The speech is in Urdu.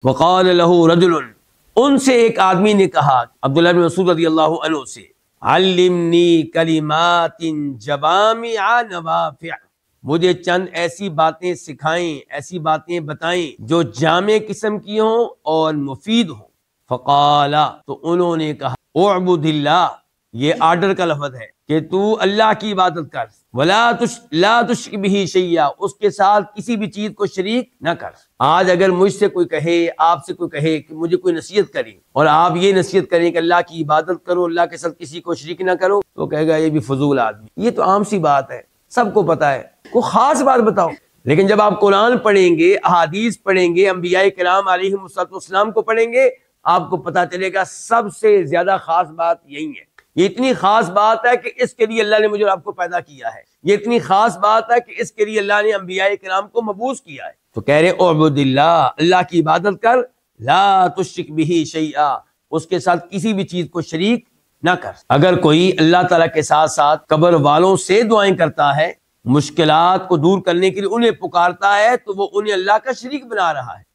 وقال له رجل، ان سے ایک آدمی نے کہا عبداللہ بن مسعود رضی اللہ عنہ سے، علمنی کلمات جوامع نوافع، مجھے چند ایسی باتیں سکھائیں، ایسی باتیں بتائیں جو جامع قسم کی ہوں اور مفید ہوں۔ فقال، تو انہوں نے کہا، اعبد اللہ، یہ آرڈر کا لفظ ہے کہ تو اللہ کی عبادت کر، لا تشرک بہ شیئا، اس کے ساتھ کسی بھی چیز کو شریک نہ کر۔ آج اگر مجھ سے کوئی کہے، آپ سے کوئی کہے کہ مجھے کوئی نصیحت کرے اور آپ یہ نصیحت کریں کہ اللہ کی عبادت کرو، اللہ کے ساتھ کسی کو شریک نہ کرو، تو کہے گا یہ بھی فضول آدمی، یہ تو عام سی بات ہے، سب کو پتا ہے، کوئی خاص بات بتاؤ۔ لیکن جب آپ قرآن پڑھیں گے، احادیث پڑھیں گے، انبیاء کرام علیہم السلام کو پڑھیں گے، آپ کو پتا چلے گا سب سے زیادہ خاص بات یہی ہے۔ یہ اتنی خاص بات ہے کہ اس کے لیے اللہ نے مجھے اور آپ کو پیدا کیا ہے، یہ اتنی خاص بات ہے کہ اس کے لیے اللہ نے انبیاء کرام کو مبعوث کیا ہے۔ تو کہہ رہے اعبد اللہ، اللہ کی عبادت کر، لا تشرک بہ شیئا، اس کے ساتھ کسی بھی چیز کو شریک نہ کر۔ اگر کوئی اللہ تعالیٰ کے ساتھ ساتھ قبر والوں سے دعائیں کرتا ہے، مشکلات کو دور کرنے کے لیے انہیں پکارتا ہے، تو وہ انہیں اللہ کا شریک بنا رہا ہے۔